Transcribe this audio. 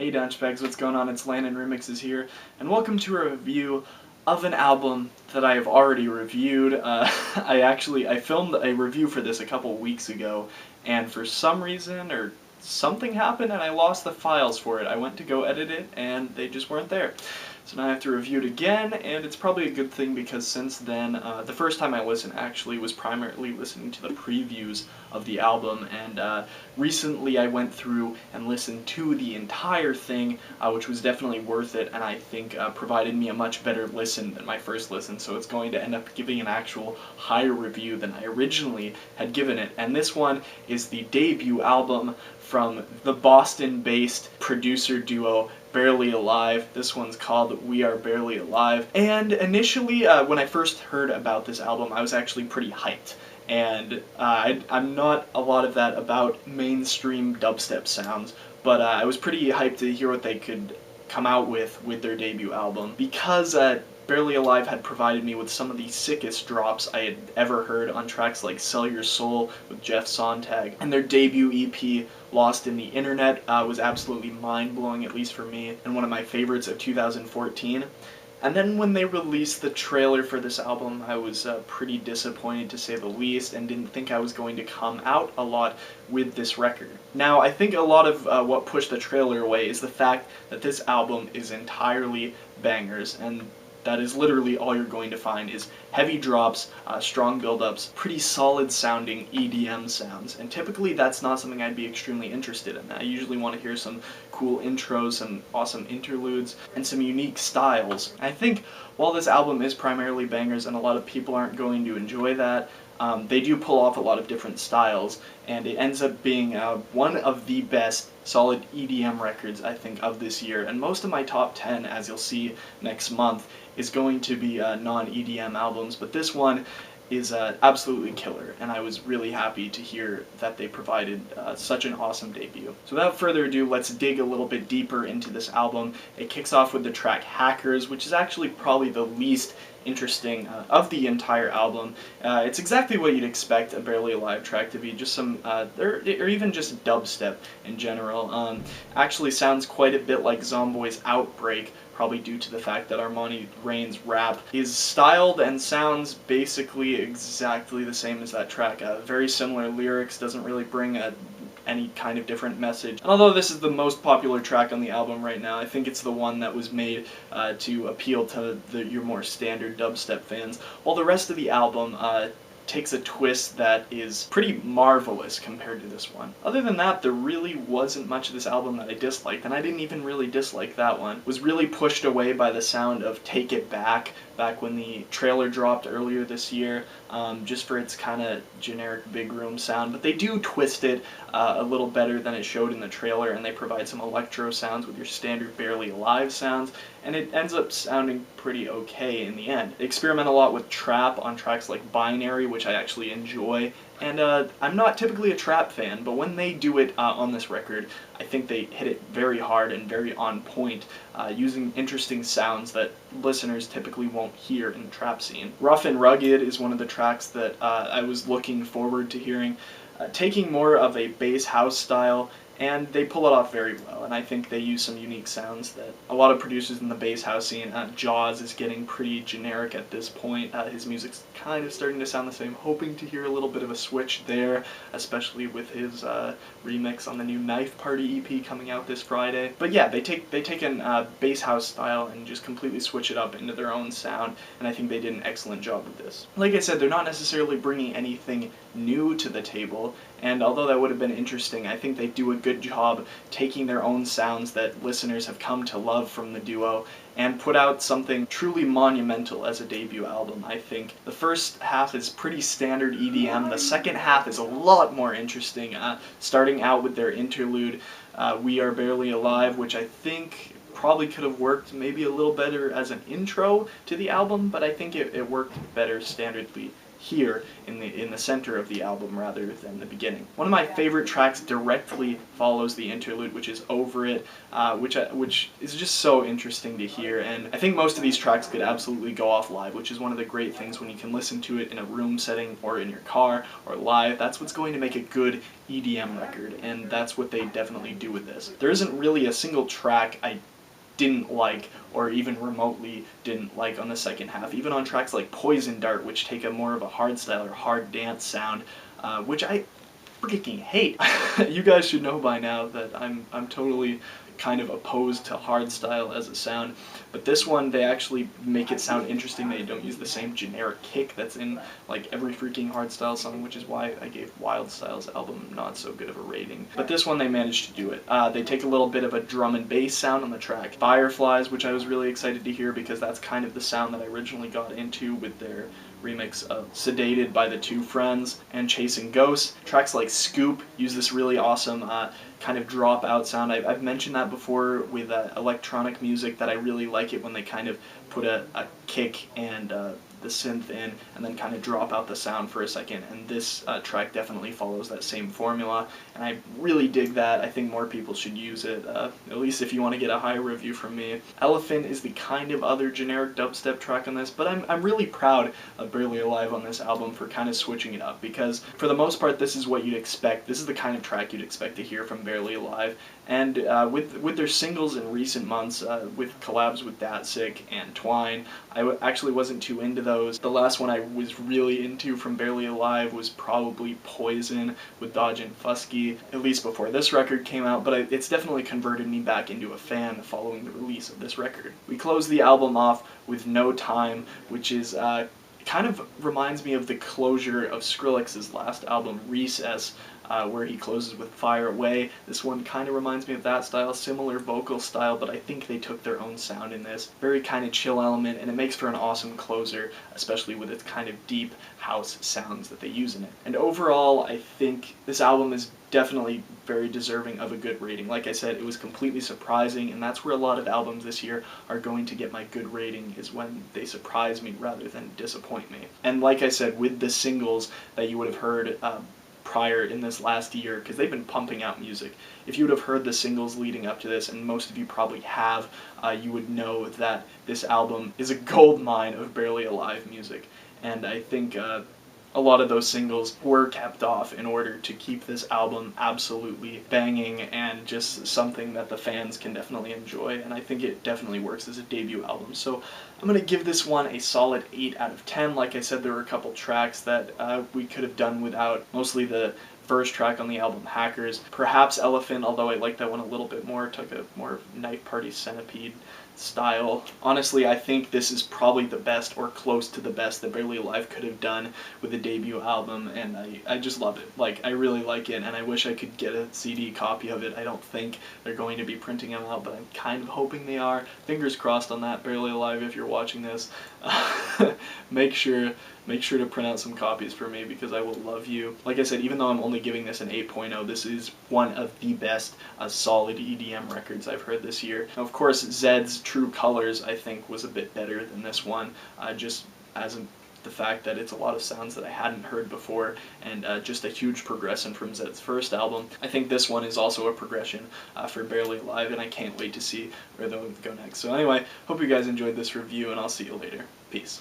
Hey Dunchbags, what's going on? It's Landon Remixes here, and welcome to a review of an album that I have already reviewed. I filmed a review for this a couple weeks ago, and for some reason or something happened and I lost the files for it. I went to go edit it and they just weren't there. So now I have to review it again, and it's probably a good thing because since then, the first time I listened actually was primarily listening to the previews of the album, and recently I went through and listened to the entire thing, which was definitely worth it, and I think provided me a much better listen than my first listen, so it's going to end up giving an actual higher review than I originally had given it. And this one is the debut album from the Boston-based producer duo Barely Alive. This one's called We Are Barely Alive. And initially, when I first heard about this album, I was actually pretty hyped. And I'm not a lot of that about mainstream dubstep sounds, but I was pretty hyped to hear what they could come out with their debut album, because Barely Alive had provided me with some of the sickest drops I had ever heard on tracks like Sell Your Soul with Jeff Sontag, and their debut EP, Lost in the Internet, was absolutely mind-blowing, at least for me, and one of my favorites of 2014. And then when they released the trailer for this album, I was pretty disappointed, to say the least, and didn't think I was going to come out a lot with this record. Now, I think a lot of what pushed the trailer away is the fact that this album is entirely bangers, and that is literally all you're going to find is heavy drops, strong build-ups, pretty solid sounding EDM sounds, and typically that's not something I'd be extremely interested in. I usually want to hear some cool intros, some awesome interludes, and some unique styles. I think while this album is primarily bangers and a lot of people aren't going to enjoy that, they do pull off a lot of different styles, and it ends up being one of the best solid EDM records, I think, of this year. And most of my top 10, as you'll see next month, is going to be non-EDM albums, but this one is absolutely killer, and I was really happy to hear that they provided such an awesome debut. So without further ado, let's dig a little bit deeper into this album. It kicks off with the track Hackers, which is actually probably the least interesting of the entire album. It's exactly what you'd expect a Barely Alive track to be, just some, or even just dubstep in general. Actually sounds quite a bit like Zomboy's Outbreak, probably due to the fact that Armani Rain's rap is styled and sounds basically exactly the same as that track. Very similar lyrics, doesn't really bring any kind of different message. And although this is the most popular track on the album right now, I think it's the one that was made to appeal to your more standard dubstep fans, while the rest of the album takes a twist that is pretty marvelous compared to this one. Other than that, there really wasn't much of this album that I disliked, and I didn't even really dislike that one. Was really pushed away by the sound of Take It Back when the trailer dropped earlier this year, just for its kind of generic big room sound, but they do twist it a little better than it showed in the trailer, and they provide some electro sounds with your standard Barely Alive sounds, and it ends up sounding pretty okay in the end. They experiment a lot with trap on tracks like Binary, which I actually enjoy, and I'm not typically a trap fan, but when they do it on this record, I think they hit it very hard and very on point, using interesting sounds that listeners typically won't hear in the trap scene. Rough and Rugged is one of the tracks that I was looking forward to hearing, taking more of a bass house style, and they pull it off very well, and I think they use some unique sounds that a lot of producers in the bass house scene, Jaws is getting pretty generic at this point. His music's kind of starting to sound the same, hoping to hear a little bit of a switch there, especially with his remix on the new Knife Party EP coming out this Friday. But yeah, they take an bass house style and just completely switch it up into their own sound, and I think they did an excellent job with this. Like I said, they're not necessarily bringing anything new to the table, and although that would have been interesting, I think they do a good job taking their own sounds that listeners have come to love from the duo and put out something truly monumental as a debut album. I think the first half is pretty standard EDM, the second half is a lot more interesting, starting out with their interlude, We Are Barely Alive, which I think probably could have worked maybe a little better as an intro to the album, but I think it worked better here in the center of the album rather than the beginning. One of my favorite tracks directly follows the interlude, which is Over It, which is just so interesting to hear, and I think most of these tracks could absolutely go off live, which is one of the great things when you can listen to it in a room setting or in your car or live. That's what's going to make a good EDM record, and that's what they definitely do with this. There isn't really a single track I didn't like or even remotely didn't like on the second half. Even on tracks like Poison Dart, which take a more of a hardstyle or hard dance sound, which I freaking hate. You guys should know by now that I'm totally kind of opposed to hardstyle as a sound, but this one they actually make it sound interesting. They don't use the same generic kick that's in like every freaking hardstyle song, which is why I gave Wildstyle's album not so good of a rating. But this one they managed to do it. They take a little bit of a drum and bass sound on the track Fireflies, which I was really excited to hear because that's kind of the sound that I originally got into with their remix of Sedated by the Two Friends and Chasing Ghosts. Tracks like Scoop use this really awesome kind of drop out sound. I've mentioned that before with electronic music, that I really like it when they kind of put a kick and the synth in and then kind of drop out the sound for a second, and this track definitely follows that same formula, and I really dig that. I think more people should use it, at least if you want to get a high review from me. Elephant is the kind of other generic dubstep track on this, but I'm really proud of Barely Alive on this album for kind of switching it up, because for the most part this is what you'd expect. This is the kind of track you'd expect to hear from Barely Alive, and with their singles in recent months, with collabs with Datsik and Twine, I actually wasn't too into those. The last one I was really into from Barely Alive was probably Poison with Dodge and Fusky, at least before this record came out, but it's definitely converted me back into a fan following the release of this record. We close the album off with No Time, which is kind of reminds me of the closure of Skrillex's last album, Recess, where he closes with Fire Away. This one kind of reminds me of that style, similar vocal style, but I think they took their own sound in this. Very kind of chill element, and it makes for an awesome closer, especially with its kind of deep house sounds that they use in it. And overall, I think this album is definitely very deserving of a good rating. Like I said, it was completely surprising, and that's where a lot of albums this year are going to get my good rating, is when they surprise me rather than disappoint me. And like I said, with the singles that you would have heard prior in this last year, because they've been pumping out music, if you would have heard the singles leading up to this, and most of you probably have, you would know that this album is a gold mine of Barely Alive music. And I think a lot of those singles were kept off in order to keep this album absolutely banging and just something that the fans can definitely enjoy, and I think it definitely works as a debut album. So I'm going to give this one a solid 8 out of 10. Like I said, there were a couple tracks that we could have done without, mostly the first track on the album, Hackers. Perhaps Elephant, although I like that one a little bit more, took a more Night Party Centipede style. Honestly, I think this is probably the best, or close to the best, that Barely Alive could have done with a debut album, and I just love it. Like, I really like it, and I wish I could get a CD copy of it. I don't think they're going to be printing them out, but I'm kind of hoping they are. Fingers crossed on that, Barely Alive, if you're watching this. Make sure to print out some copies for me, because I will love you. Like I said, even though I'm only giving this an 8.0, this is one of the best solid EDM records I've heard this year. Now, of course, Zed's True Colors, I think, was a bit better than this one, just as the fact that it's a lot of sounds that I hadn't heard before, and just a huge progression from Zed's first album. I think this one is also a progression for Barely Alive, and I can't wait to see where they'll go next. So anyway, hope you guys enjoyed this review, and I'll see you later. Peace.